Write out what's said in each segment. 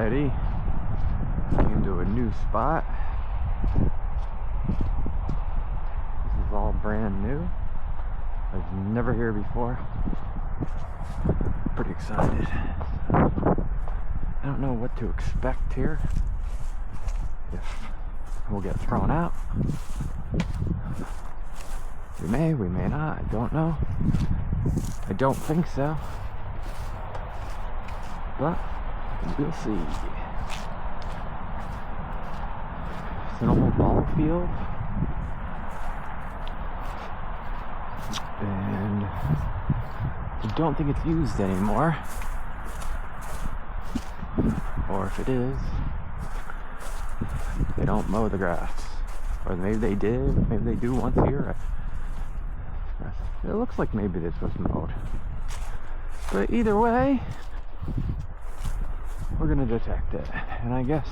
Alrighty, came to a new spot. This is all brand new. I was never here before. Pretty excited. I don't know what to expect here. If we'll get thrown out. We may not, I don't know. I don't think so. But we'll see. It's an old ball field. And I don't think it's used anymore. Or if it is, they don't mow the grass. Or maybe they did, maybe they do once a year. It looks like maybe this was mowed. But either way, we're gonna detect it. And I guess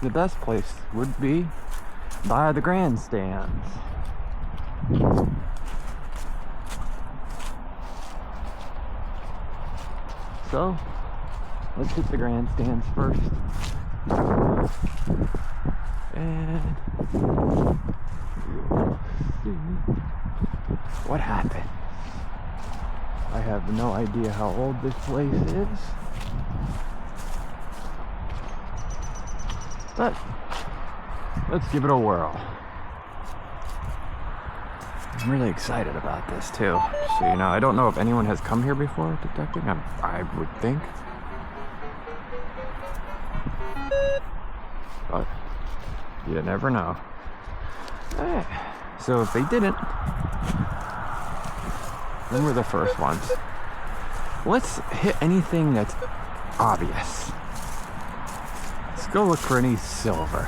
the best place would be by the grandstands. So, let's hit the grandstands first. And we'll see what happens. I have no idea how old this place is. But let's give it a whirl. I'm really excited about this too. So, you know, I don't know if anyone has come here before detecting. I would think. But you never know. So if they didn't, then we're the first ones. Let's hit anything that's obvious. Let's go look for any silver.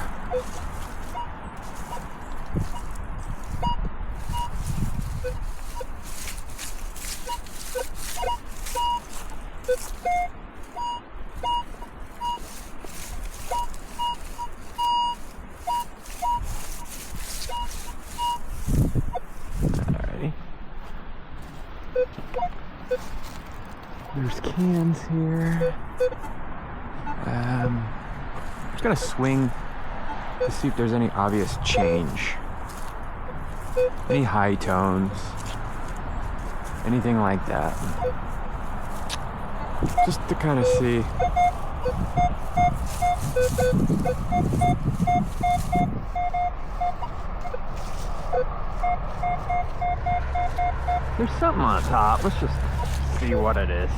There's cans here. I'm just gonna swing to see if there's any obvious change. Any high tones. Anything like that. Just to kind of see. There's something on top. Let's just see what it is.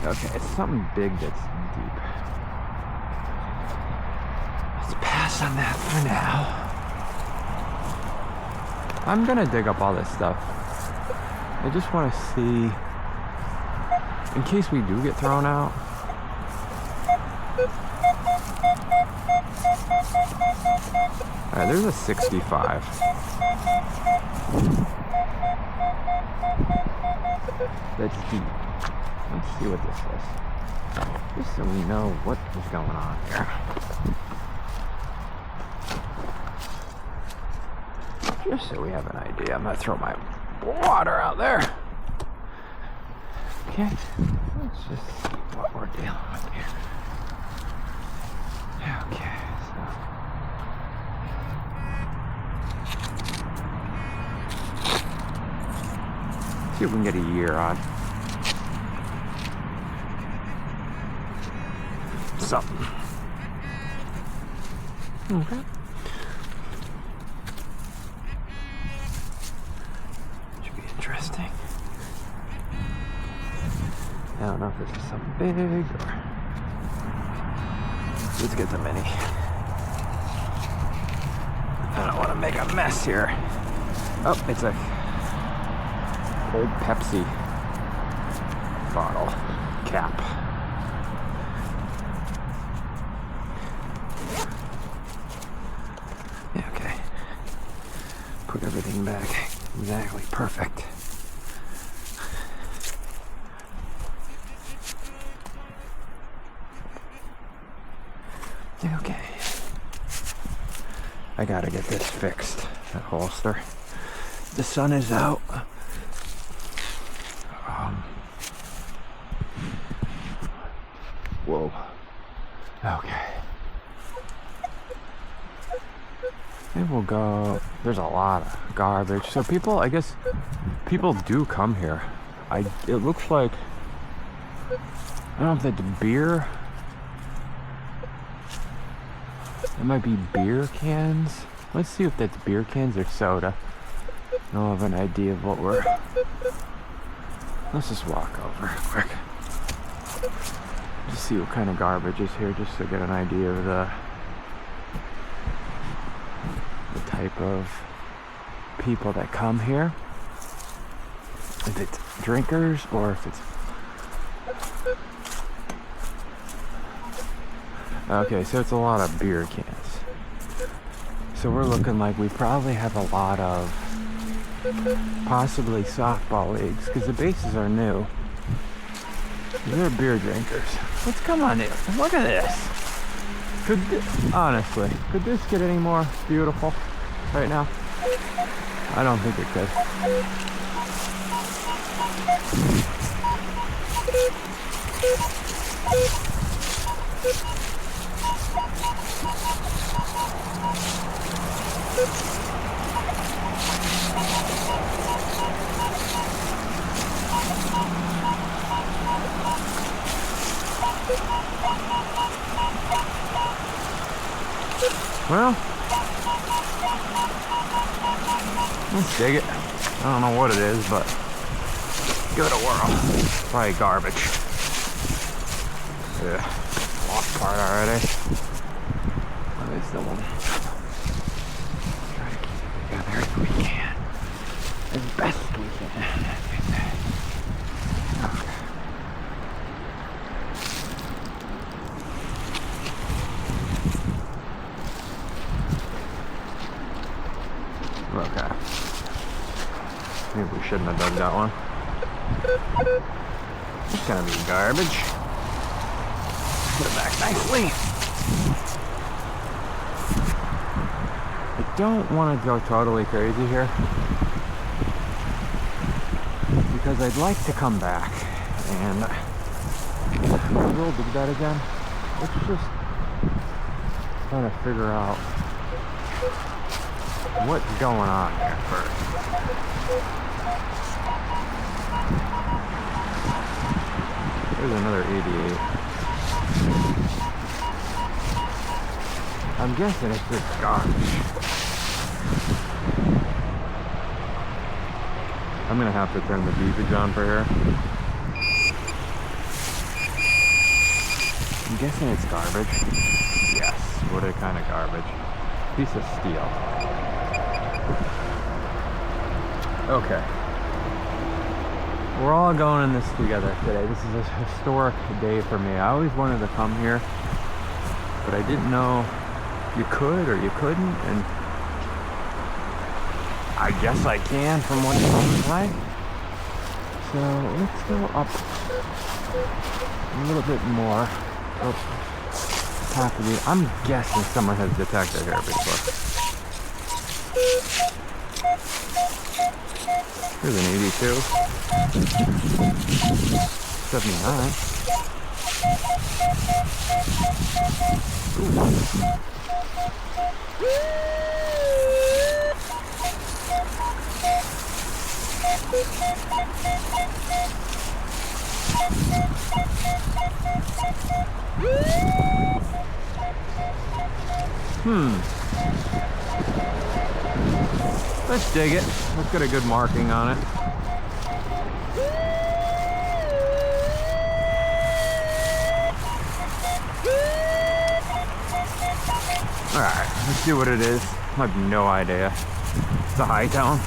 Okay, it's something big that's deep. Let's pass on that for now. I'm gonna dig up all this stuff. I just want to see, in case we do get thrown out. Alright, there's a 65. That's deep. Let's see what this is. Just so we know what is going on here. Just so we have an idea. I'm going to throw my water out there. Okay, let's just see what we're dealing with here. Okay, so see if we can get a year on something. Okay. Interesting. I don't know if this is something big or... Let's get the mini. I don't want to make a mess here. Oh, it's a old Pepsi bottle cap. Yeah, okay. Put everything back exactly perfect. Okay. I gotta get this fixed, that holster. The sun is out. Whoa. Okay. Maybe we'll go. There's a lot of garbage. So people, I guess, people do come here. It looks like, I don't know if that's beer. It might be beer cans. Let's see if that's beer cans or soda. I don't have an idea of what we're... Let's just walk over quick. Just see what kind of garbage is here, just to get an idea of the type of people that come here. If it's drinkers or if it's... Okay, so it's a lot of beer cans. So we're looking like we probably have a lot of possibly softball leagues, because the bases are new. They're beer drinkers. Let's come on in. Look at this. Honestly, could this get any more beautiful right now? I don't think it could. Well, let's dig it. I don't know what it is, but give it a whirl. Probably garbage. Yeah, lost part already. What is the one? Try to keep it together if we can. As best we can. Okay. Maybe we shouldn't have dug that one. It's gonna be garbage. Put it back nicely. I don't want to go totally crazy here, because I'd like to come back and we'll do that again. Let's just try to figure out what's going on here first. There's another 88. I'm guessing it's just garbage. I'm gonna have to turn the beepage on for here. I'm guessing it's garbage. Yes, what a kind of garbage. Piece of steel. Okay. We're all going in this together today. This is a historic day for me. I always wanted to come here, but I didn't know you could or you couldn't, and I guess I can from what it seems like. So let's go up a little bit more. Up top of the... I'm guessing someone has detected here before. Here's an 82. 79. Ooh. Let's dig it. Let's get a good marking on it. Alright, let's see what it is. I have no idea. It's a high tone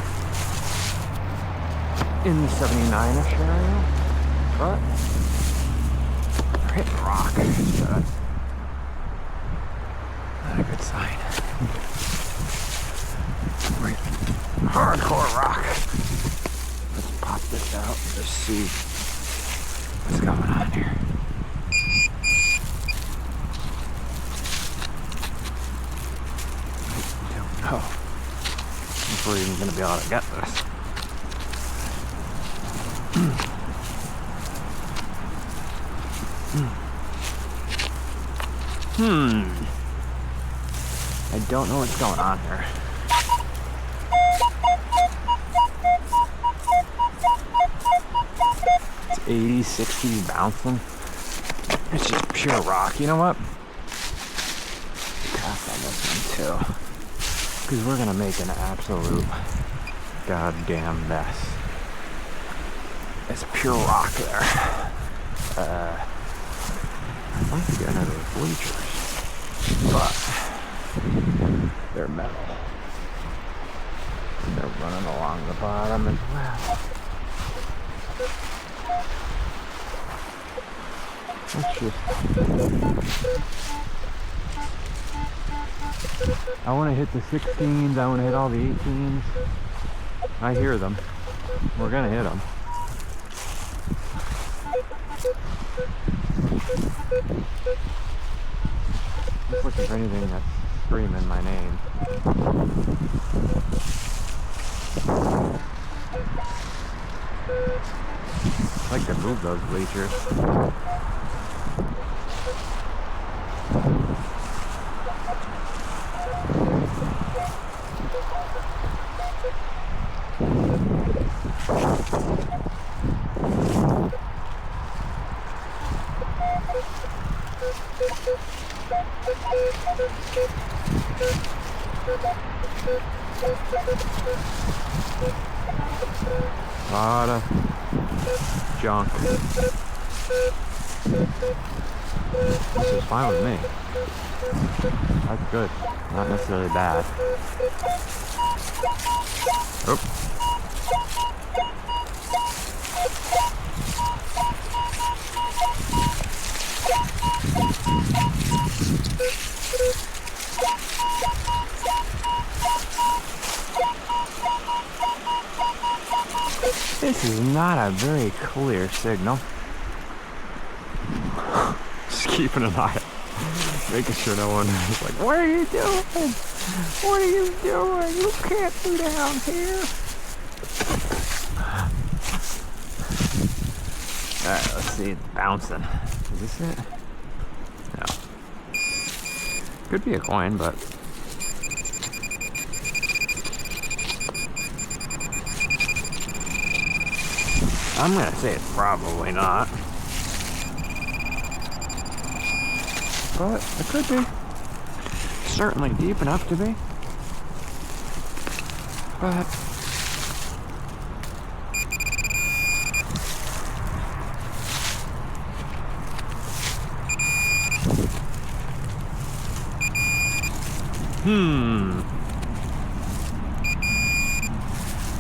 in the 79-ish area, but we're hitting rock. So that's not a good sign. Right. Hardcore rock. Let's pop this out and just see what's going on here. be able to get this. I don't know what's going on here. It's 80s, 60s bouncing. It's just pure rock. You know what? Pass on this one too. Because we're gonna make an absolute goddamn mess. It's pure rock there. I'd like to get under those bleachers, but they're metal. And they're running along the bottom as well. Let's just... I want to hit the 16s, I want to hit all the 18s. I hear them. We're going to hit them. Just looking for anything that's screaming my name. I'd like to move those bleachers. A lot of junk. This is fine with me. That's good. Not necessarily bad. Oh. This is not a very clear signal. Just keeping an eye out. Making sure no one is like, what are you doing? What are you doing? You can't be down here. Alright, let's see. It's bouncing. Is this it? No. Could be a coin, but... I'm gonna say it's probably not. But it could be. Certainly deep enough to be. But...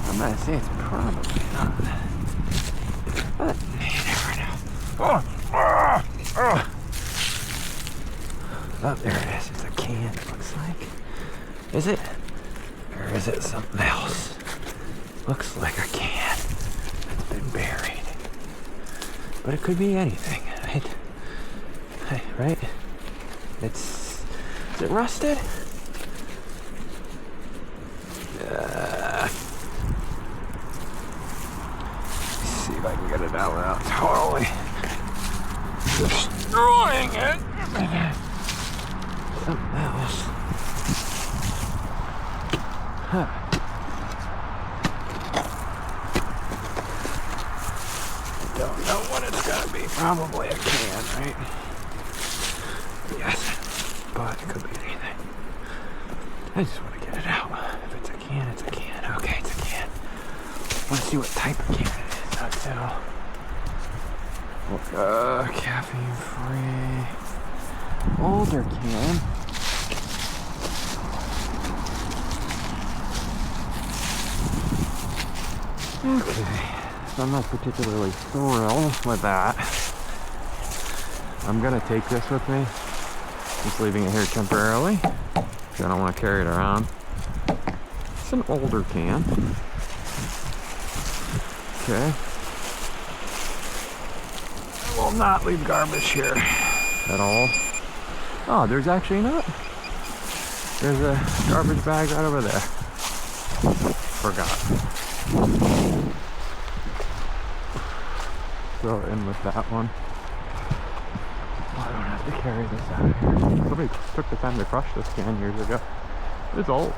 I'm gonna say it's probably not. But you never know. Oh, there it is. It's a can, it looks like. Is it? Or is it something else? Looks like a can that's been buried. But it could be anything, right? Right? Is it rusted? See if I can get it out without totally destroying it. Something else. Huh. Don't know what it's gonna be. Probably a can, right? Yes. But it could be anything. I just want to get it out. If it's a can, it's a can. Okay, it's a can. I want to see what type of can it is. That's all. Caffeine free. Older can. Okay. So I'm not particularly thrilled with that. I'm gonna take this with me. Just leaving it here temporarily. I don't want to carry it around. It's an older can. Okay. I will not leave garbage here at all. Oh, there's actually not. There's a garbage bag right over there. forgot. Throw it in with that one. I don't have to carry this out of here. Somebody took the time to crush this can years ago. It's old.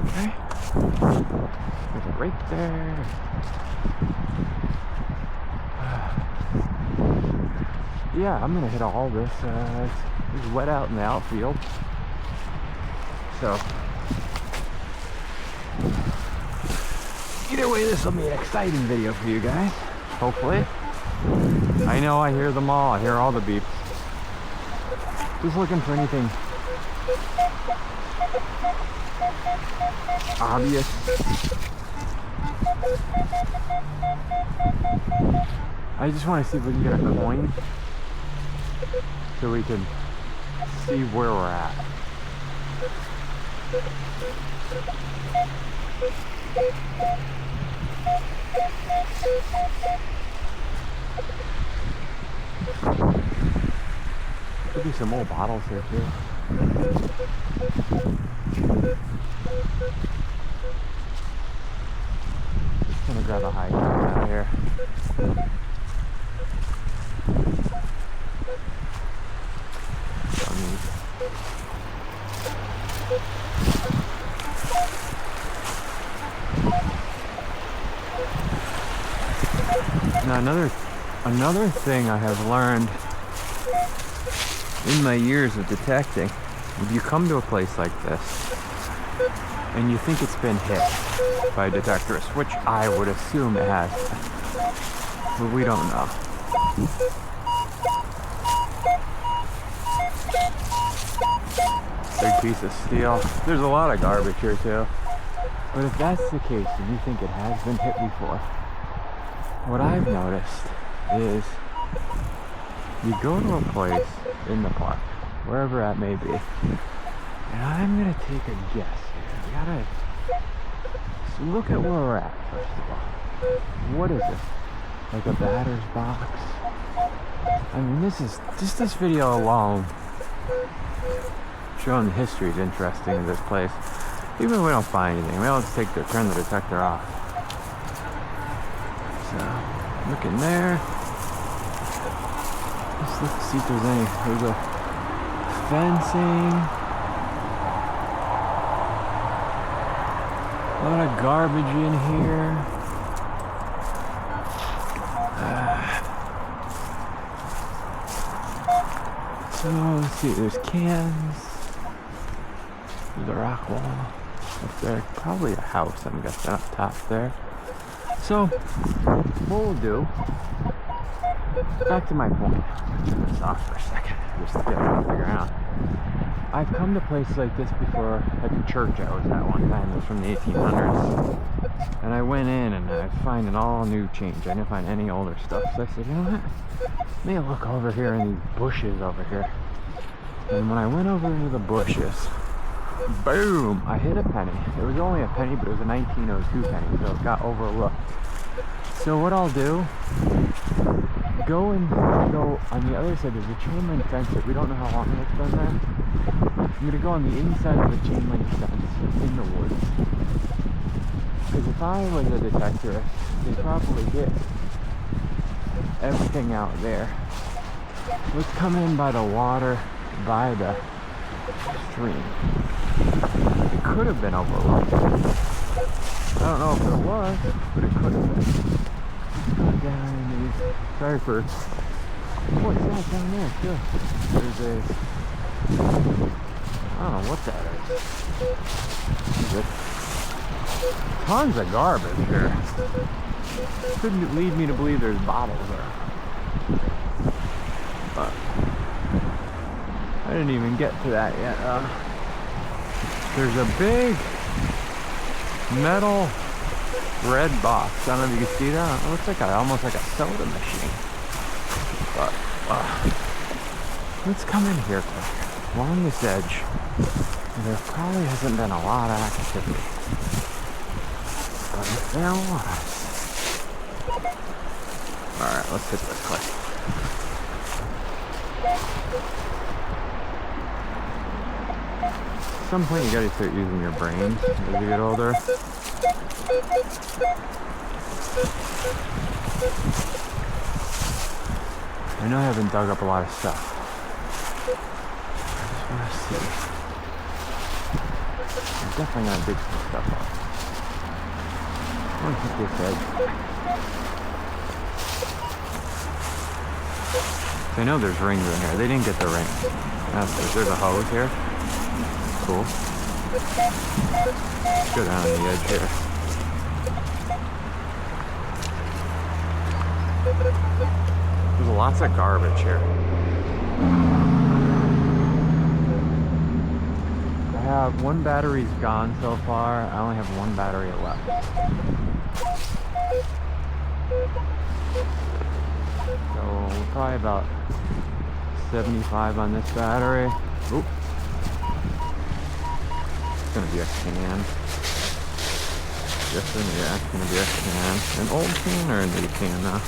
Okay. There's it right there. Yeah, I'm gonna hit all this. It's wet out in the outfield. So either way, this will be an exciting video for you guys, hopefully. I know I hear them all. I hear all the beeps. Just looking for anything obvious. I just want to see if we can get a coin so we can see where we're at. Could be some old bottles here too. Just gonna grab a high ground out here. Now another thing I have learned in my years of detecting, if you come to a place like this and you think it's been hit by a detectorist, which I would assume it has, but we don't know. Big piece of steel. There's a lot of garbage here too. But if that's the case and you think it has been hit before, what I've noticed is you go to a place in the park, wherever that may be, and I'm gonna take a guess here. We gotta look at where we're at first of all. What is it? Like a batter's box? I mean, this is just this video alone showing the history is interesting in this place. Even if we don't find anything, we don't turn the detector off. So, look in there. Let's look to see if there's any. There's a fencing. A lot of garbage in here. So, let's see, there's cans. There's a rock wall up there. Probably a house, I'm guessing, up top there. So, what we'll do, back to my point. Turn this off for a second, just to get it off the ground. I've come to places like this before, like a church I was at one time. It was from the 1800s. And I went in and I was finding all new change. I didn't find any older stuff. So I said, you know what? Let me look over here in these bushes over here. And when I went over into the bushes, boom, I hit a penny. It was only a penny, but it was a 1902 penny, so it got overlooked. So what I'll do, go on the other side. There's a chain link fence that we don't know how long it's been there. I'm gonna go on the inside of the chain link fence in the woods. Because if I was a detectorist, they'd probably get everything out there. Let's come in by the water, by the stream. It could have been overlooked. I don't know if it was, but it could have been. Go down in these. Sorry for. What's that down there too? There's a. I don't know what that is. Is it? Tons of garbage here. Couldn't lead me to believe there's bottles there. But I didn't even get to that yet. There's a big metal red box. I don't know if you can see that. It looks like almost like a soda machine. But let's come in here quick. Along this edge, there probably hasn't been a lot of activity. But if there was, alright, let's hit this cliff. At some point you gotta start using your brains as you get older. I know I haven't dug up a lot of stuff. I just want to see. I'm definitely gonna dig some stuff up. I want to hit this edge. I know there's rings in here. They didn't get the ring. There's a hose here. Cool. Let's go down the edge here. There's lots of garbage here. I have one battery's gone so far. I only have one battery left. So we're probably about 75 on this battery. Oop. It's gonna be a can. Yes, yeah, it's gonna be a can. An old can or a new can now?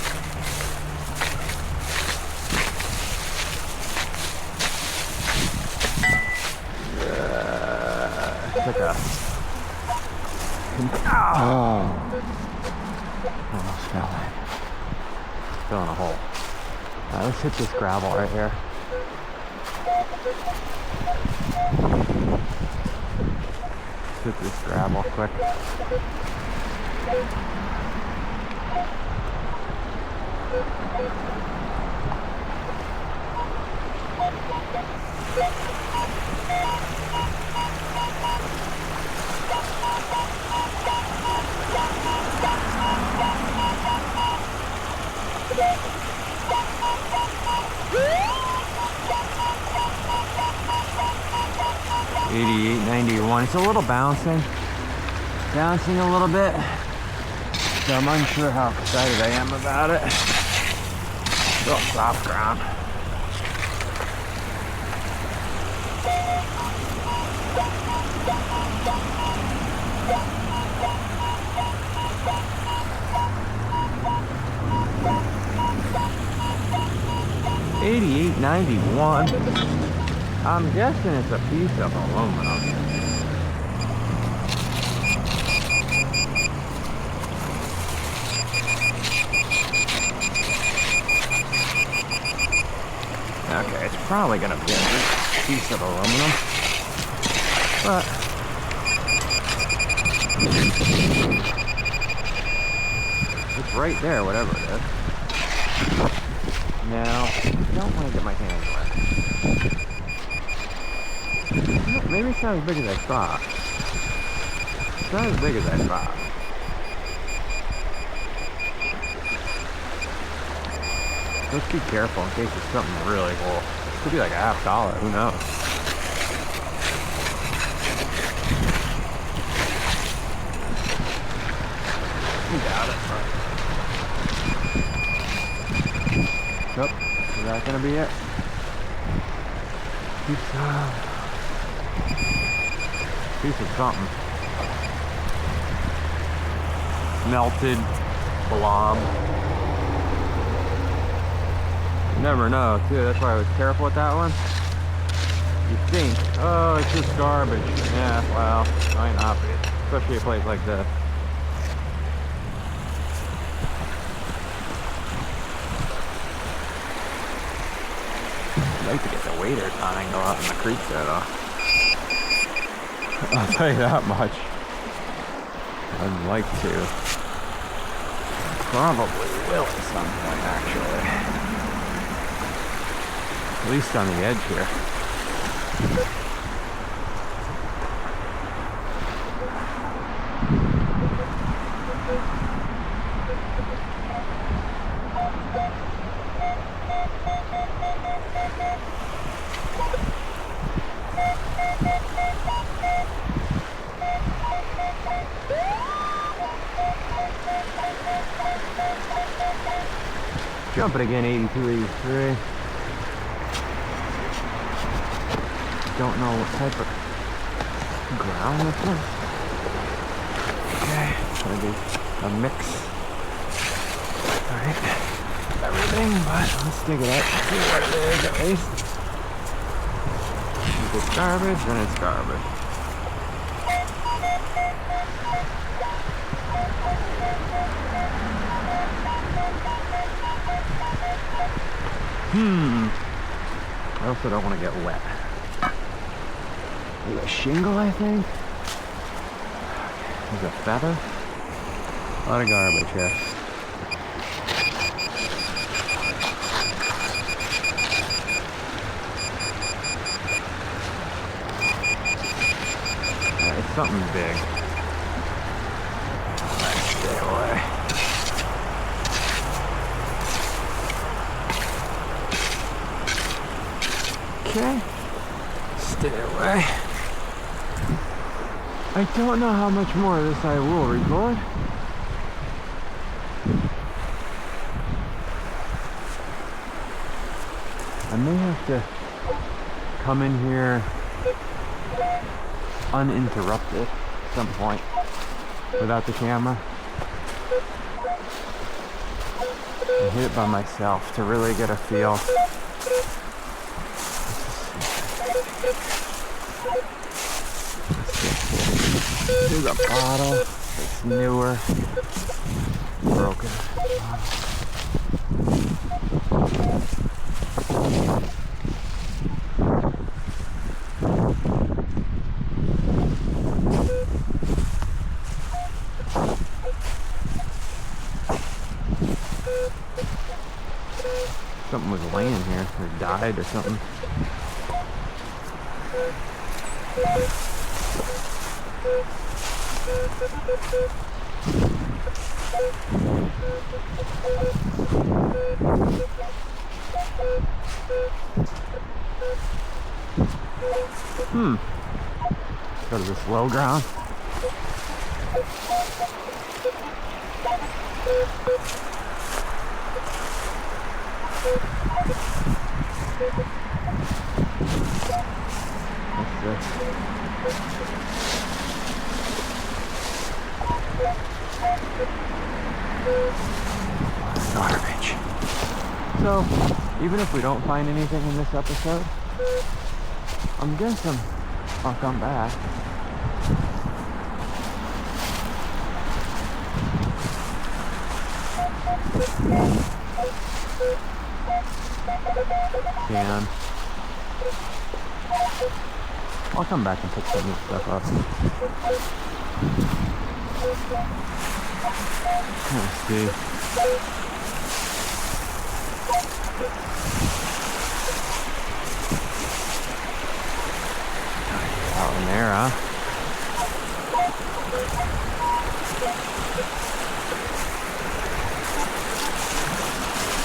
Like a... Oh! Almost fell in. Fell in a hole. Let's hit this gravel right here. Let's hit this gravel quick. $88.91. It's a little bouncing a little bit, so I'm unsure how excited I am about it. Still soft ground. $88.91. I'm guessing it's a piece of aluminum. Okay, it's probably gonna be a piece of aluminum, but it's right there, whatever it is. Now, I don't want to get my hands wet. Maybe it's not as big as I thought. It's not as big as I thought. Let's be careful in case it's something really cool. It could be like $50, who knows? I doubt it. Nope. Is that gonna be it? Piece of something. Melted blob. You never know, too. That's why I was careful with that one. You think, oh, it's just garbage. Yeah, well, might not be. Especially a place like this. I'd like to get the waders on and go out in the creek there, though. I'll tell you that much. I'd like to. Probably will at some point, actually. At least on the edge here. Jumping again, 82, 83. Don't know what type of ground this is. Okay, it's gonna be a mix. Alright, everything, but let's dig it up. See what it is at least. it's garbage, then it's garbage. I also don't want to get wet. There's a shingle, I think. There's a feather. A lot of garbage here. It's something big. Stay away. Okay. Stay away. I don't know how much more of this I will record. I may have to come in here uninterrupted at some point without the camera and hit it by myself to really get a feel. Here's a bottle that's newer, broken. Something was laying here, or died or something. Go to this low ground. What's this? Garbage. So, even if we don't find anything in this episode, I'm guessing I'll come back. And I'll come back and pick some of this stuff up. Let's see. Out in there, huh?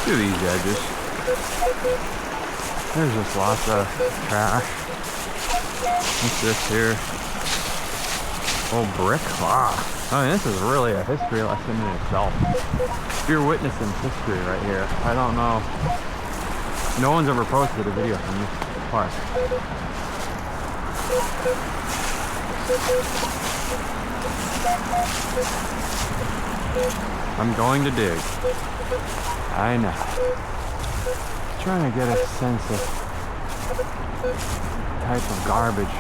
Look at these edges. There's just lots of trash. What's this here? Old brick. Wow. I mean, this is really a history lesson in itself. You're witnessing history right here. I don't know. No one's ever posted a video from this park. I'm going to dig. I know. Trying to get a sense of type of garbage.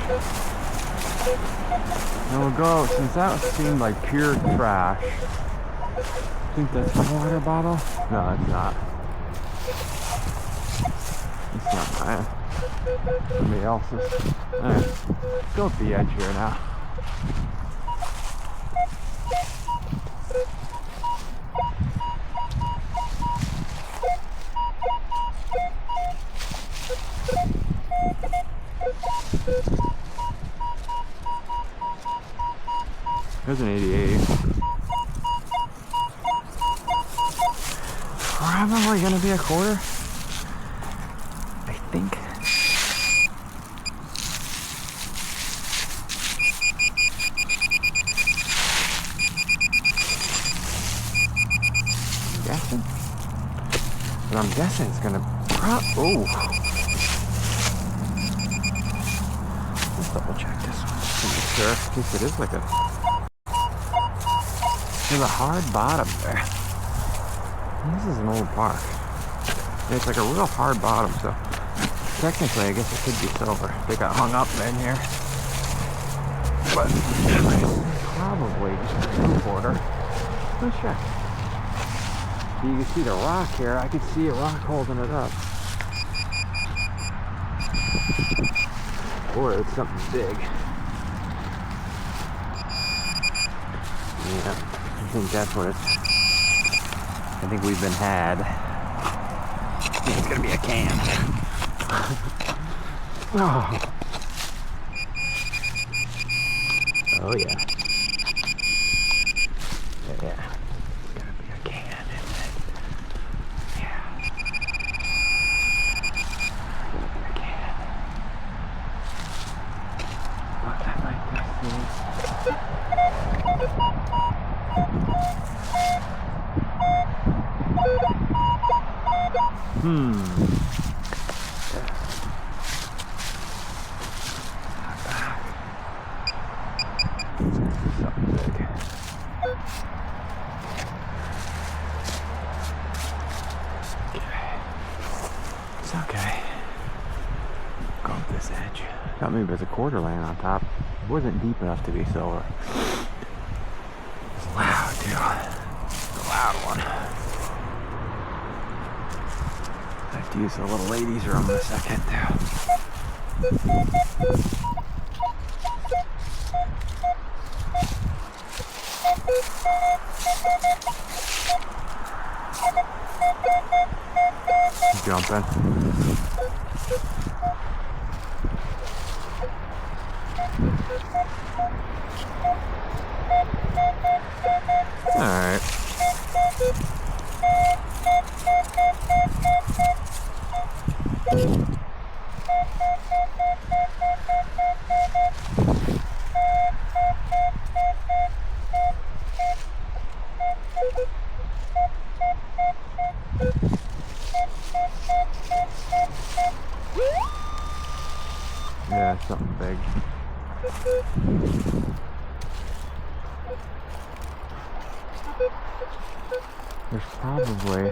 And we'll go, since that seemed like pure trash. I think that's a water bottle? No, it's not. It's not mine. Somebody else's. Alright, let's go up the edge here now. There's an 88. Probably gonna be a quarter. I think. I'm guessing. But I'm guessing it's gonna oh. Let's double check this one just to make sure, in case it is like a. There's a hard bottom there. This is an old park. And it's like a real hard bottom, so technically, I guess it could be silver. They got hung up in here. But probably just a two-quarter. Let's check. You can see the rock here. I could see a rock holding it up. Or it's something big. Yeah, I think that's what it's... I think we've been had. I think it's gonna be a can. Oh. Oh yeah. Yeah. It's gonna be a can, isn't it? Yeah. It's gonna be a can. What I like this thing. Something big. Okay. It's okay. Go up this edge. Thought maybe there's a quarter laying on top. It wasn't deep enough to be silver. It's loud too. It's a loud one. I have to use the little ladies' room in a second too. Jumping. All right. Yeah, something big. There's probably,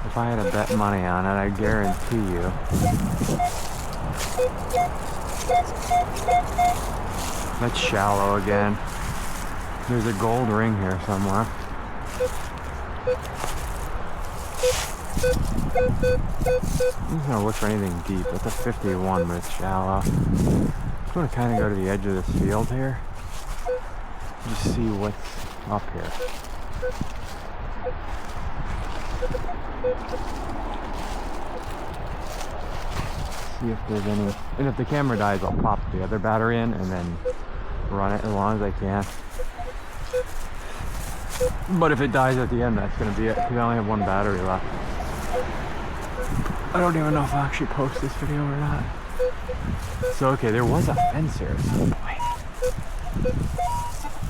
if I had to bet money on it, I guarantee you, that's shallow again. There's a gold ring here somewhere. I'm not gonna look for anything deep. It's a 51, but it's shallow. I'm gonna kind of go to the edge of this field here. Just see what's up here. See if there's any. And if the camera dies, I'll pop the other battery in and then run it as long as I can. But if it dies at the end, that's gonna be it. Because I only have one battery left. I don't even know if I'll actually post this video or not. So okay, there was a fence here at some point.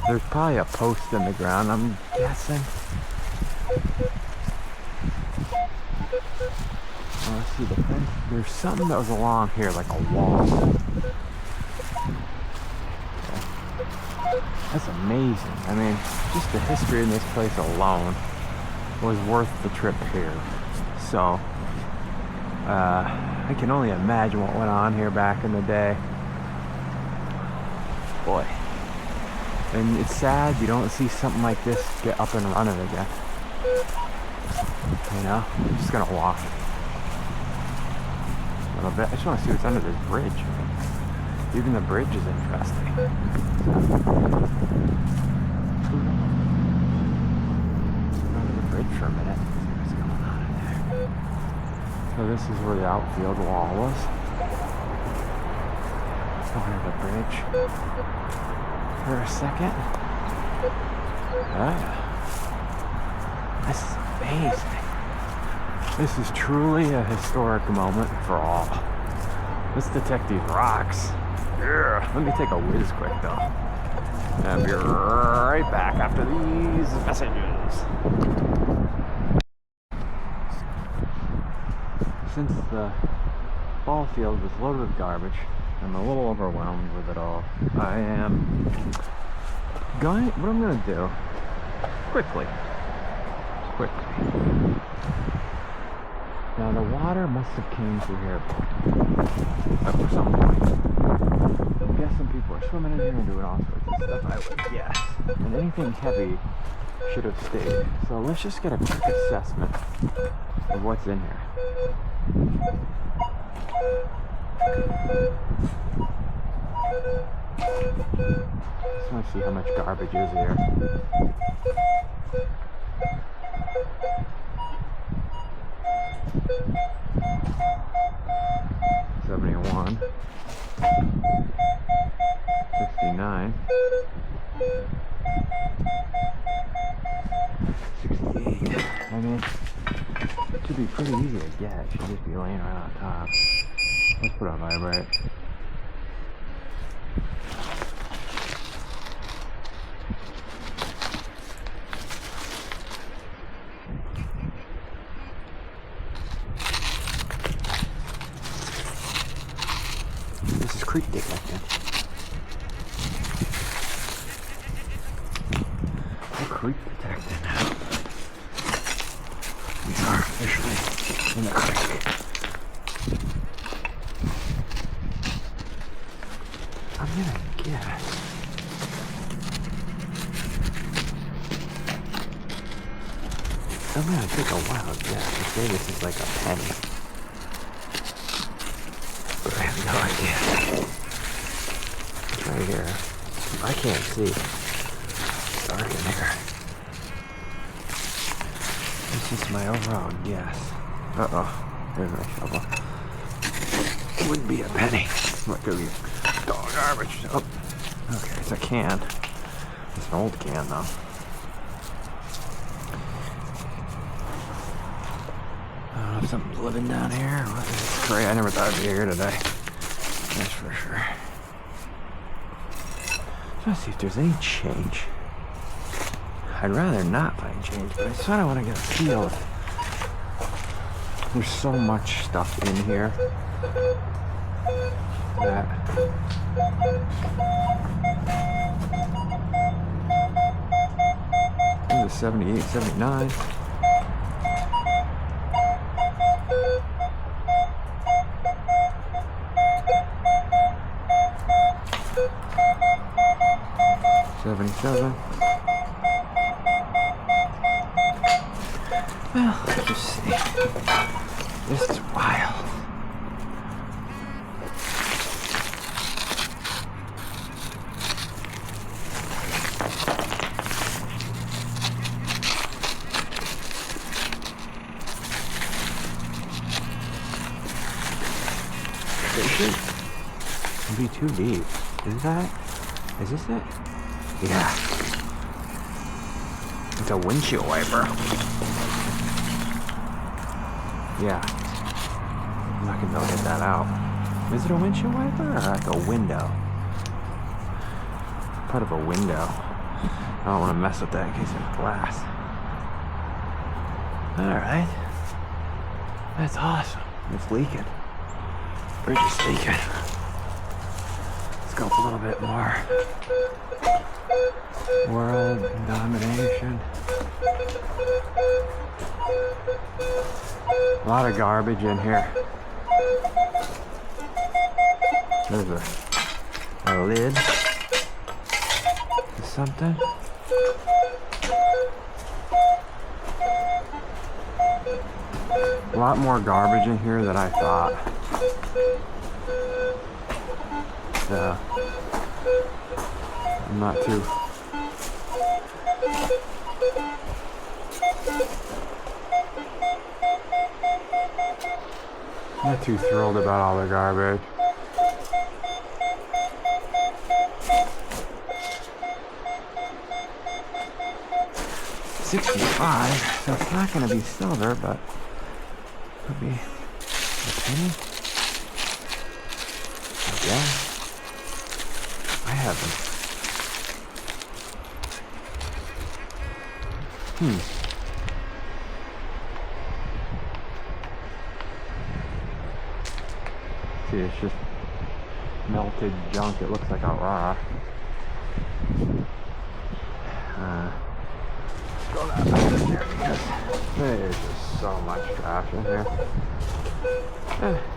There's probably a post in the ground, I'm guessing. Oh, let's see the fence. There's something that was along here, like a wall. Okay. That's amazing. I mean, just the history in this place alone was worth the trip here. So, I can only imagine what went on here back in the day. Boy. And it's sad you don't see something like this get up and running again. You know? I'm just gonna walk a little bit. I just want to see what's under this bridge. Even the bridge is interesting. Under the bridge for a minute. See what's going on in there. So this is where the outfield wall was. Over the bridge. For a second. Ah. This is amazing. This is truly a historic moment for all. Let's detect these rocks. Yeah. Let me take a whiz quick though. And I'll be right back after these messages. Since the ball field was loaded with garbage, I'm a little overwhelmed with it all. What I'm gonna do, quickly, Now the water must have came through here at some point. I'm guessing people are swimming in here and doing all sorts of stuff, I would guess. And anything heavy should have stayed. So let's just get a quick assessment of what's in here. Just want to see how much garbage is here. $71, $69, $68. I mean, it should be pretty easy to get. It should just be laying right on top. Let's put it on vibrate. This is creek detecting. We're creek detecting now. We are officially in the creek. I'm gonna guess. I'm gonna take a wild guess and say this is like a penny. But I have no idea. It's right here. I can't see. It's dark in here. This is my overall guess. Uh-oh. There's my shovel. It wouldn't be a penny. What could be dog garbage? Oh. Okay, it's a can. It's an old can though. I don't know if something's living down here. It's great. I never thought I'd be here today. That's for sure. Let's see if there's any change. I'd rather not find change, but I sort of want to get a feel of. There's so much stuff in here that this is 78, 79. $77. Well, let's just see. This is wild. It'd be too deep. Is this it? Yeah. It's a windshield wiper. Yeah. I'm not gonna be able to get that out. Is it a windshield wiper or like a window? Part of a window. I don't want to mess with that in case there's glass. Alright. That's awesome. It's leaking. Bridge is leaking. Let's go up a little bit more. World domination. A lot of garbage in here. There's a lid to something. A lot more garbage in here than I thought. So, I'm not too thrilled about all the garbage. $65, so it's not going to be silver, but it could be a penny. Yeah, I haven't. See, it's just melted junk. It looks like a rock. Go that way there because there's just so much trash in here.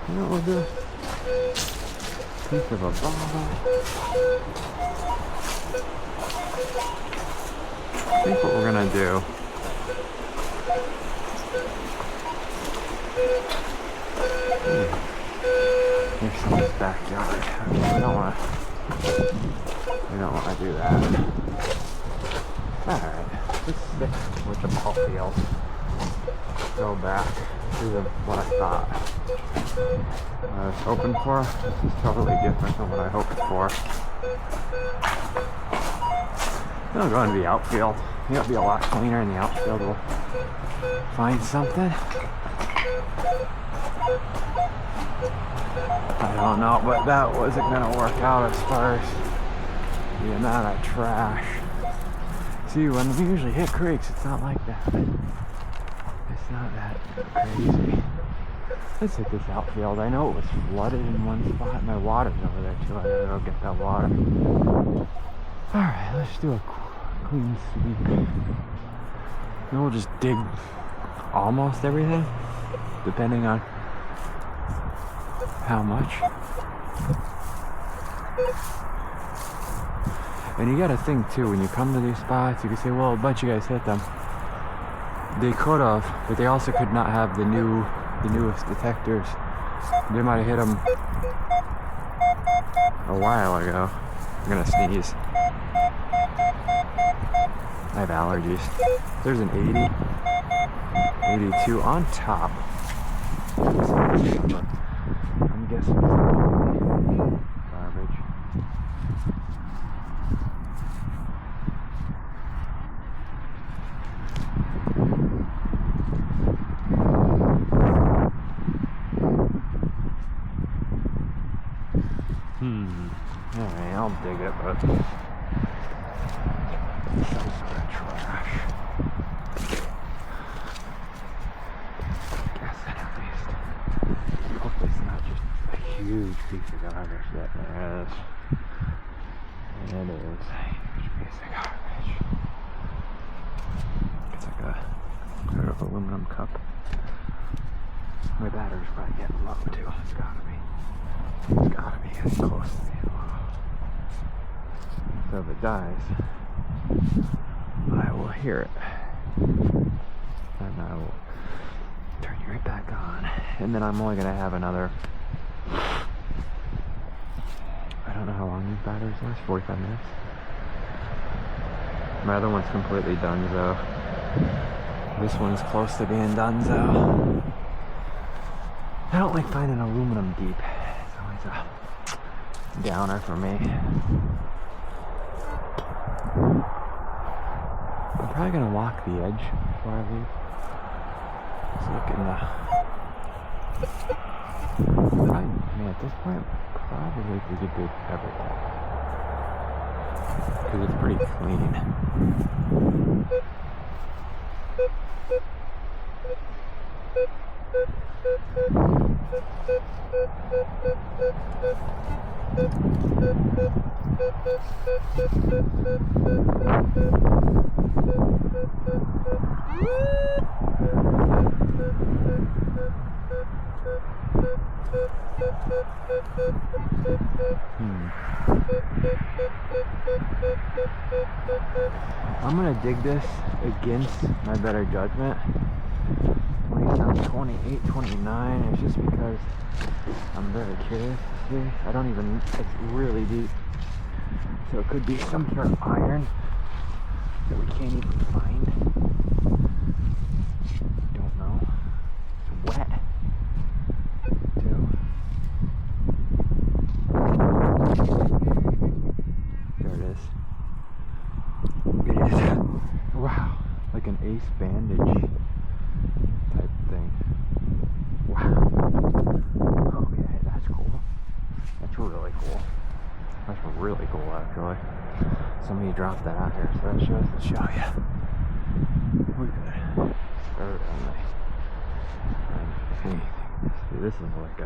You know what we'll do? Piece of a bottle. I think what we're gonna do. Here's some of this backyard. We don't want to do that. Alright, let's stick with the ball field. Go back to what I thought I was hoping for. This is totally different than what I hoped for. It'll go into the outfield. It'll be a lot cleaner in the outfield. We'll find something. I don't know, but that wasn't gonna work out as far as the amount of trash. See, when we usually hit creeks, it's not like that. It's not that crazy. Let's hit this outfield. I know it was flooded in one spot. My water's over there too. I gotta go get that water. Alright, let's do a clean sweep. Then we'll just dig almost everything, depending on how much. And you gotta think too, when you come to these spots, you can say, well, a bunch of you guys hit them. They could have, but they also could not have the newest detectors. They might have hit them a while ago. I'm gonna sneeze. I have allergies. There's an 80, 82 on top. I'm guessing it's garbage. Alright, I'll dig it, but some sort of trash. Guess that at least. Hopefully it's not just a huge piece of garbage that there is. And it is a huge piece of garbage. It's like a sort of aluminum cup. My battery's probably getting low too. It's gotta be. It's gotta be getting close to being low. So if it dies, I will hear it. And I will turn you right back on. And then I'm only gonna have another, I don't know how long these batteries last, 45 minutes. My other one's completely donezo. This one's close to being donezo. I don't like finding aluminum deep. It's always a downer for me. I'm probably gonna walk the edge before I leave. Just look in the. I mean, at this point, probably we could do everything because it's pretty clean. I'm gonna dig this against my better judgment. 27, 28, 29. It's just because I'm very curious to see. I don't even, it's really deep. So it could be some sort of iron that we can't even find. Don't know. It's wet too. There it is. It is, wow, like an ace bandage type thing. Wow. Okay, that's cool. That's really cool. That's really cool, actually. Somebody dropped that out here, so that shows to show you. We could start on anything. See, this is like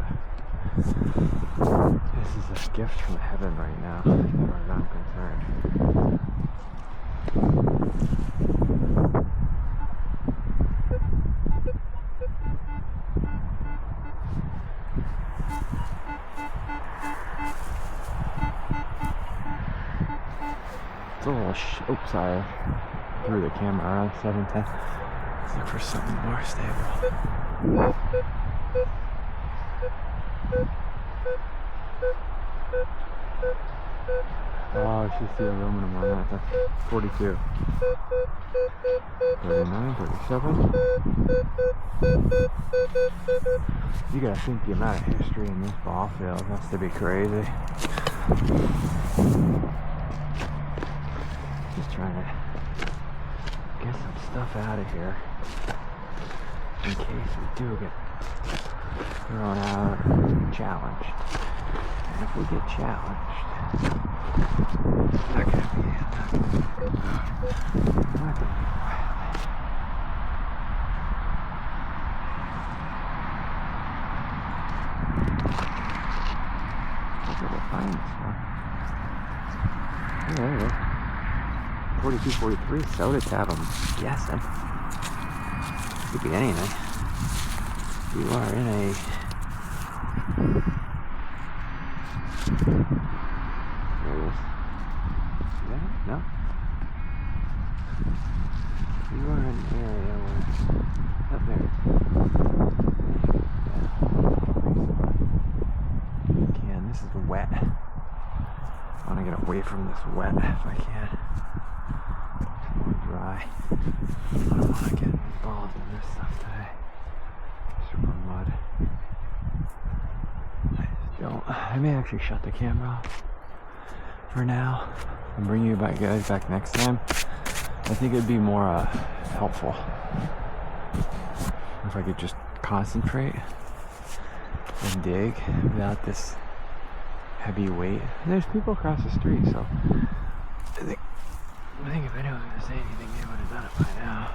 this is a gift from heaven right now, as far as I'm concerned. a little oops, sorry. Threw the camera around 710. Let's look for something more stable. Oh, it's just the aluminum on that. That's 42. 39, 37. You gotta think the amount of history in this ball field has to be crazy. Just trying to get some stuff out of here in case we do get thrown out or challenged. And if we get challenged, it's not gonna be find this one. Oh, there it is. 42, 43, soda tab, I'm guessing. Could be anything. You are in a... There it is. See that? No? You are in an area where... Up there. Again, this is wet. I want to get away from this wet if I can. More dry. I don't want to get involved in this stuff today. Super mud. I just don't. I may actually shut the camera off for now and bring you guys back next time. I think it'd be more helpful if I could just concentrate and dig without this heavy weight. And there's people across the street, so I think if anyone was to say anything, they would have done it by now.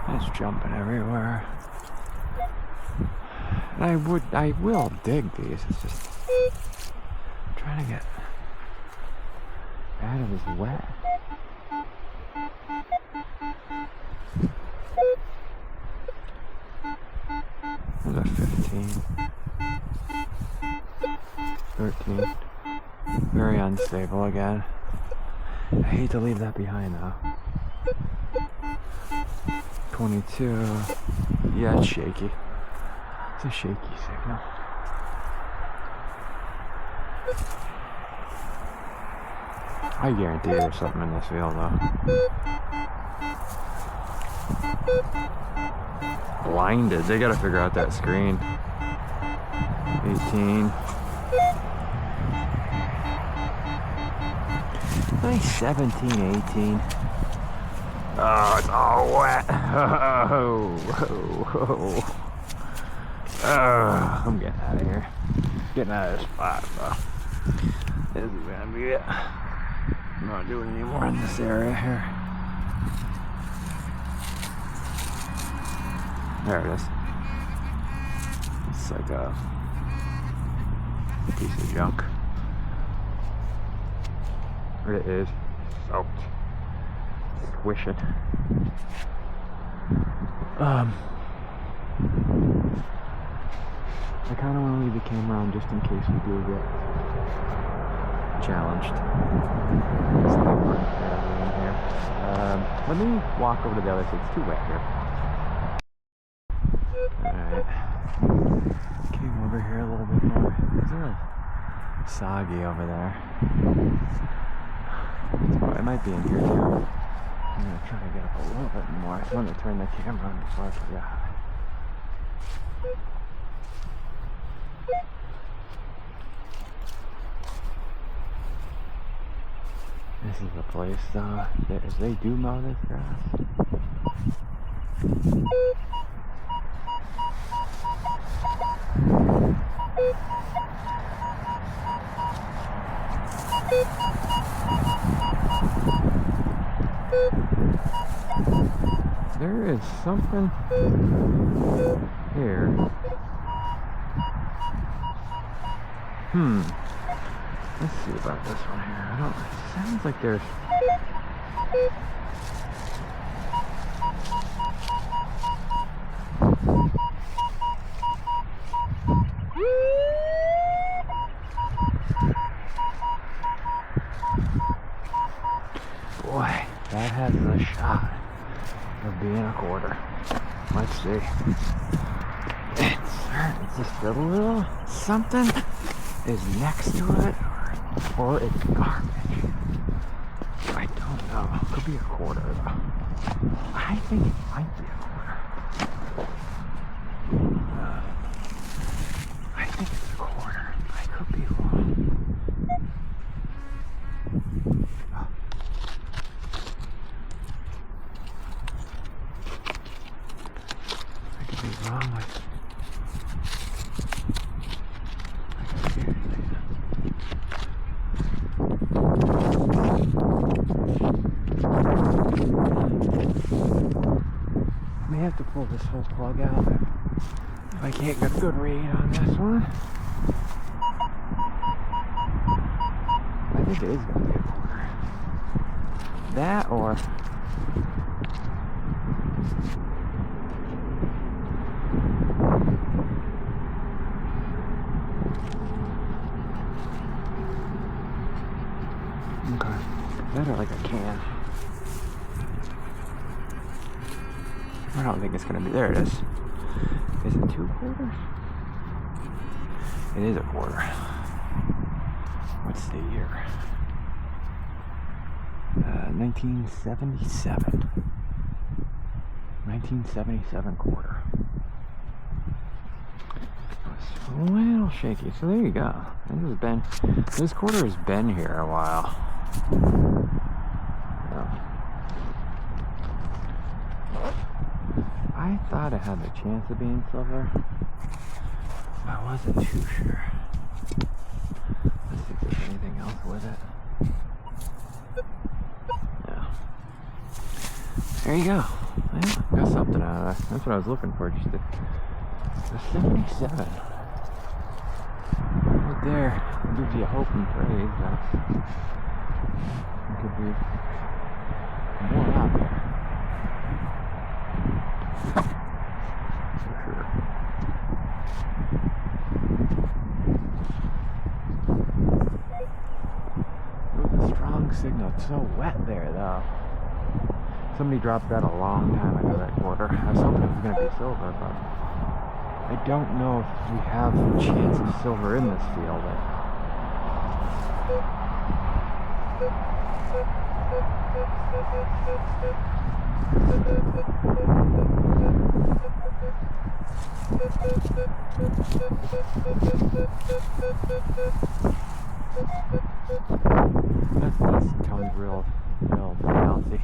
It's jumping everywhere. And I will dig these. It's just trying to get out of this wet. There's a 15. 13. Very unstable again. I hate to leave that behind though. 22. Yeah, it's shaky. It's a shaky signal. I guarantee there's something in this field though. Blinded. They gotta figure out that screen. 18. Nice 17, 18. Oh, it's all wet. Oh, I'm getting out of here. Getting out of this spot, bro. This is gonna be it. I'm not doing any more in this area here. There it is. It's like a piece of junk. It is soaked. Squish it. I kind of want to leave the camera on just in case we do get challenged. Let me walk over to the other side. It's too wet here. Alright. Came over here a little bit more. It's really soggy over there. It might be in here too. I'm gonna try to get up a little bit more. I want to turn the camera on before I forget. This is the place that they do mow this grass. There is something here. Let's see about this one here. It sounds like there's Boy, that has a shot of being a quarter. Let's see. It's just a little something is next to it, or it's garbage. I don't know. Could be a quarter though. I think it might be a quarter. I think it's a quarter. I could be wrong. I could be wrong with. I may have to pull this whole plug out if I can't get a good read on this one. I think it is going to be a quarter. That or okay. That or like a can. I don't think it's gonna be. There it is. Is it 2 quarters? It is a quarter. What's the year? 1977. 1977 quarter. It's a little shaky. So there you go. This quarter has been here a while. I thought it had the chance of being silver. I wasn't too sure. Let's see if there's anything else with it. Yeah. There you go. Yeah, got something out of that. That's what I was looking for. Just a 77. Right there. It gives you hope and praise that it could be more out there. For sure. It was a strong signal. It's so wet there though. Somebody dropped that a long time ago, that quarter. I was hoping it was going to be silver, but I don't know if we have a chance of silver in this field. That's Tony's real bouncy.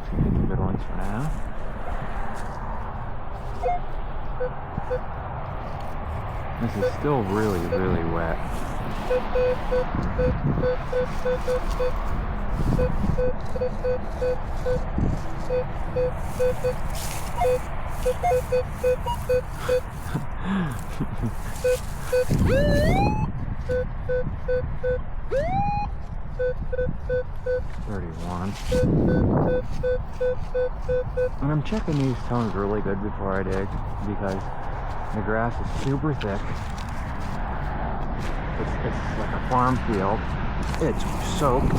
Some good ones for now. This is still really, really wet. And I'm checking these tones really good before I dig because the grass is super thick. It's like a farm field. It's soaked.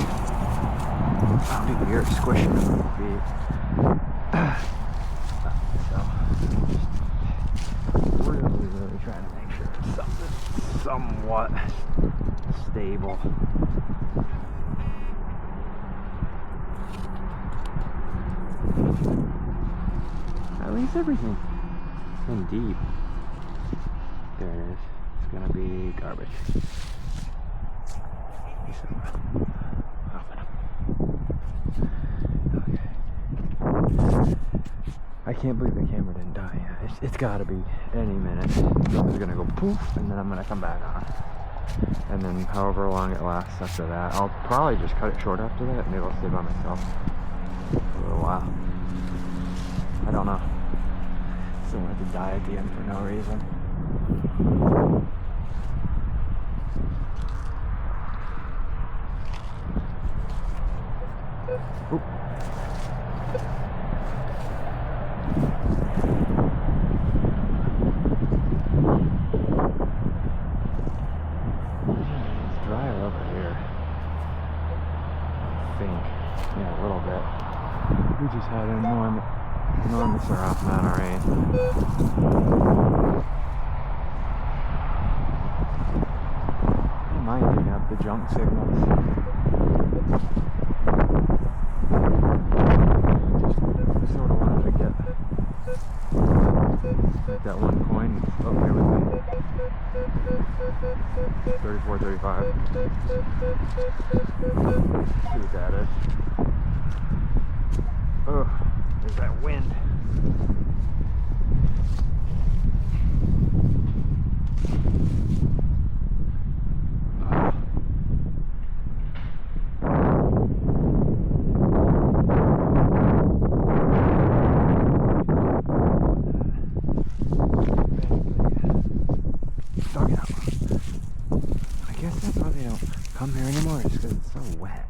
Oh, you can hear it squishing under the feet. So, really trying to make sure it's something somewhat stable. At least everything's in deep. There it is. It's gonna be garbage. Okay. I can't believe the camera didn't die yet. It's gotta be any minute. Something's gonna go poof, and then I'm gonna come back on. And then however long it lasts after that, I'll probably just cut it short after that. Maybe I'll stay by myself for a little while. I don't know. Still want it to die at the end for no reason. lights are off, man, alright. I don't mind picking up the junk signals. Just sort of wanted to get that one coin up here with me. 34.35. See what that is. Oh, there's that wind. Dug it out. I guess that's why they don't come here anymore, just because it's so wet.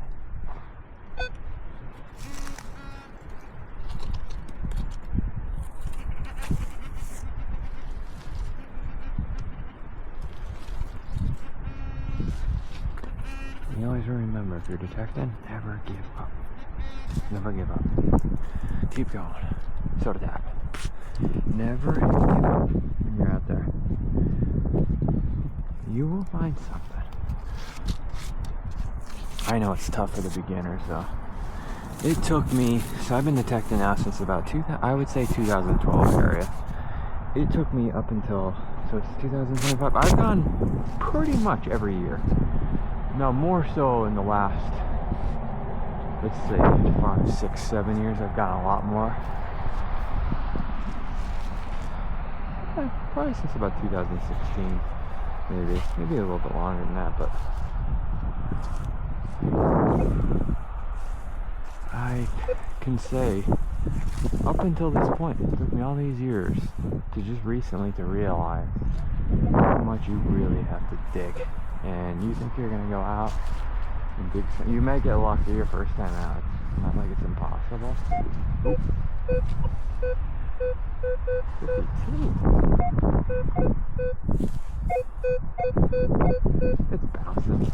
You always remember, if you're detecting, never give up. Never give up. Keep going. Soda tap. Never give up when you're out there. You will find something. I know it's tough for the beginners though. It took me, so I've been detecting now since about 2012 area. It took me up until, so it's 2025. I've gone pretty much every year. Now more so in the last, let's say 5, 6, 7 years, I've gone a lot more. Probably since about 2016, maybe a little bit longer than that, but I can say up until this point, it took me all these years to just recently to realize how much you really have to dig. And you think you're gonna go out and dig some, you may get lucky your first time out. It's not like it's impossible. 52. It's bouncing.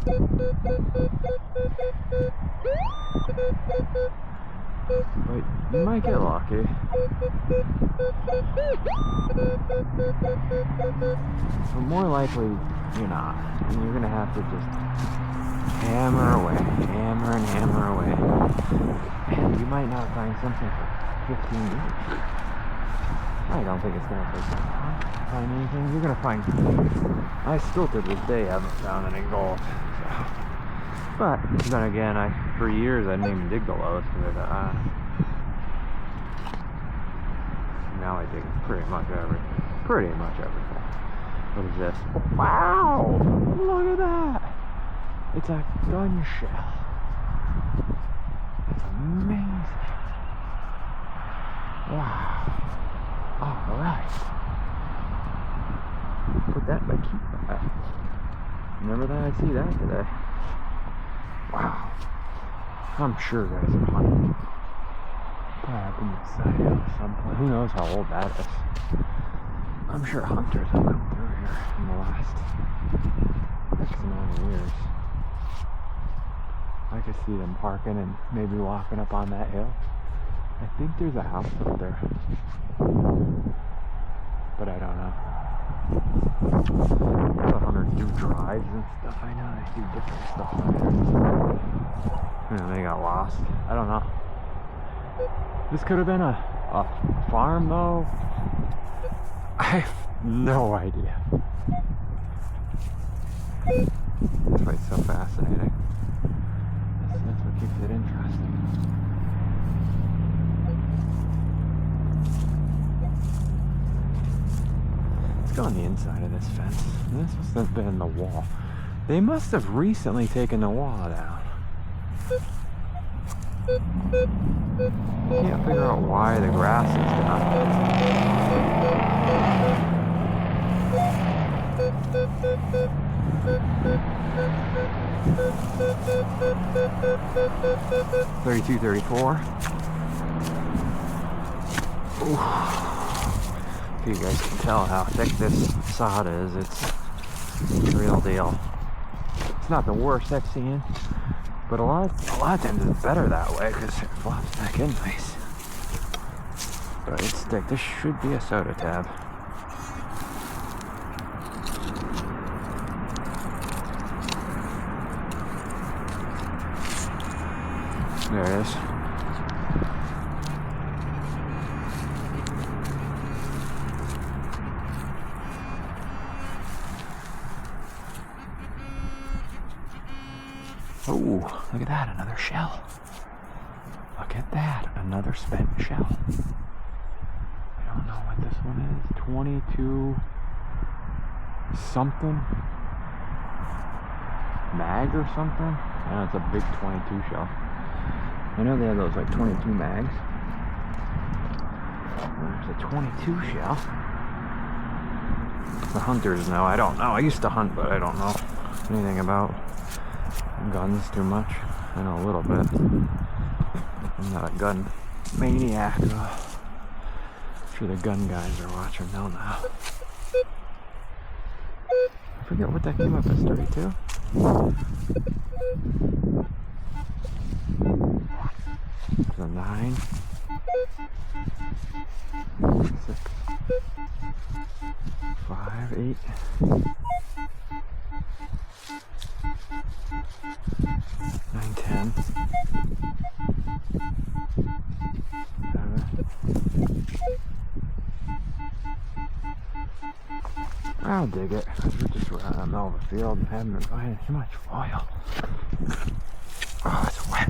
But you might get lucky. But more likely, you're not. And you're gonna have to just hammer away, hammer and hammer away. And you might not find something for 15 years. I don't think it's gonna take that long to find anything. You're gonna find, I still to this day haven't found any gold. So. But then again, for years I didn't even dig the lowest because I thought, now I dig pretty much everything. Pretty much everything. What is this? Wow! Look at that! It's a gun shell. It's amazing. Wow. Alright. Put that in my key bag. Never thought I'd see that today. Wow. I'm sure guys are hunting. Probably up in the side hill at some point. Who knows how old that is. I'm sure hunters have come through here in the last X amount of years. I could see them parking and maybe walking up on that hill. I think there's a house up there. But I don't know. The hunters do drives and stuff. I know they do different stuff out there. They got lost. I don't know. This could have been a farm though. I have no idea. That's why it's so fascinating. That's what keeps it interesting. Let's go on the inside of this fence. This must have been the wall. They must have recently taken the wall down. Can't figure out why the grass is down. 32, 34. Ooh. You guys can tell how thick this sod is. It's the real deal. It's not the worst I've seen, but a lot of times it's better that way because it flops back in nice. but it's thick. This should be a soda tab. There it is. Oh, look at that, another shell. Look at that, another spent shell. I don't know what this one is. 22 something mag or something. I know it's a big 22 shell. I know they have those like 22 mags. There's a 22 shell. The hunters know. I don't know. I used to hunt, but I don't know anything about guns too much. I know a little bit. I'm not a gun maniac. I'm sure the gun guys are watching. They'll know. I forget what that came up as, 32. It's a 9. 6. 5, 8. 9, 10. 7. I'll dig it, because we're just out in the middle of the field and haven't been finding too much foil. Oh, it's wet. I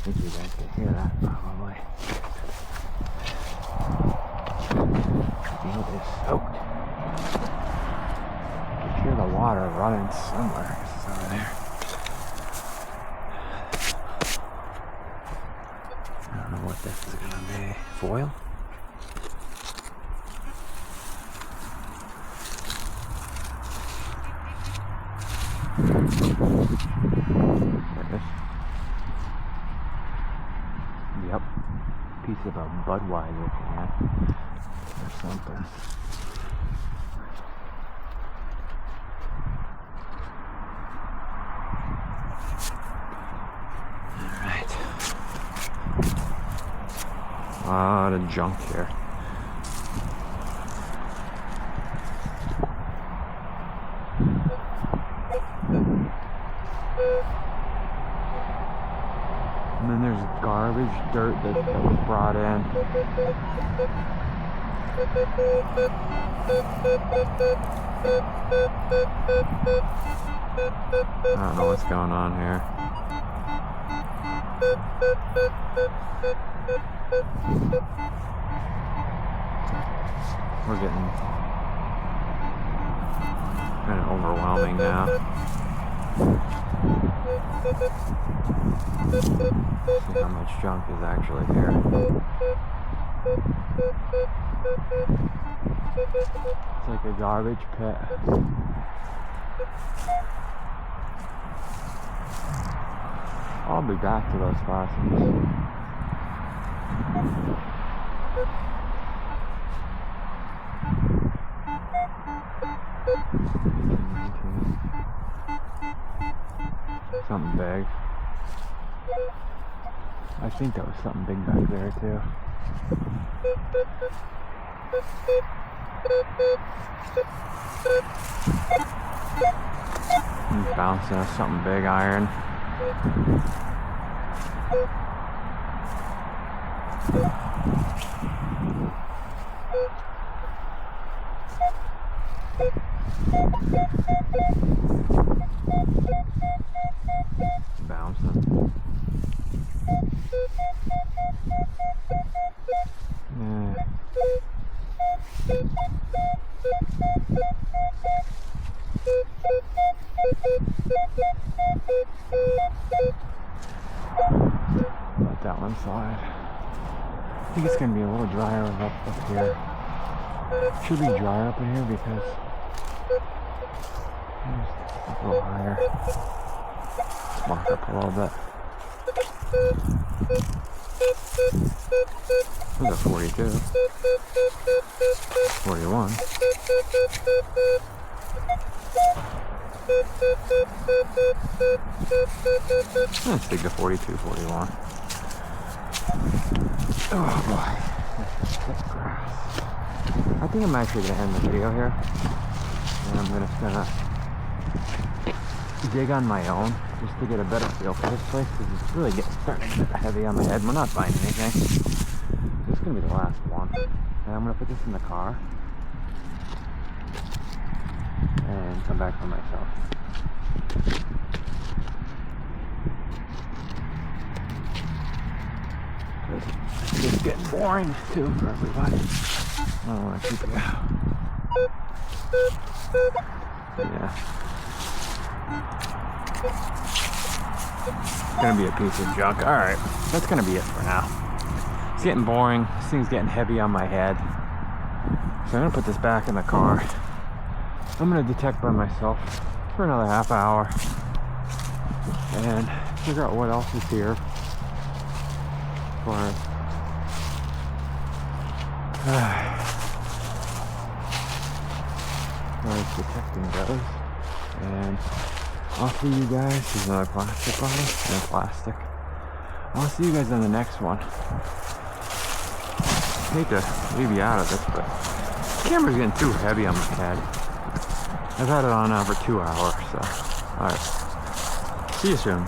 think you guys can hear that probably. The field is soaked. You can hear the water running somewhere. It's over there. I don't know what this is going to be. Foil? Yep. Piece of a Budweiser can or something. Alright. A lot of junk here. And then there's garbage, dirt that was brought in. I don't know what's going on here. We're getting kind of overwhelming now. See how much junk is actually here. It's like a garbage pit. I'll be back to those fossils. Something big. I think that was something big back there too. He's bouncing off something big, iron. Bouncing. Yeah. Let that one slide. I think it's gonna be a little drier up here. Should be drier up in here because it's a little higher. Let's walk up a little bit. There's a 42. 41. Let's dig the 42, 41. Oh boy. thick grass. I think I'm actually gonna end the video here, and I'm just gonna dig on my own just to get a better feel for this place, because it's really starting to get heavy on my head. We're not buying anything. This is gonna be the last one, and I'm gonna put this in the car and come back for myself. It's getting boring too for everybody. I don't want to keep it out. Yeah. It's gonna be a piece of junk. Alright, that's gonna be it for now. It's getting boring. This thing's getting heavy on my head. So I'm gonna put this back in the car. I'm gonna detect by myself for another half hour and figure out what else is here for as detecting goes. And I'll see you guys. There's another plastic bottle and plastic. I'll see you guys on the next one. I hate to leave you out of this, but the camera's getting too heavy on my head. I've had it on now for 2 hours, so alright. See you soon.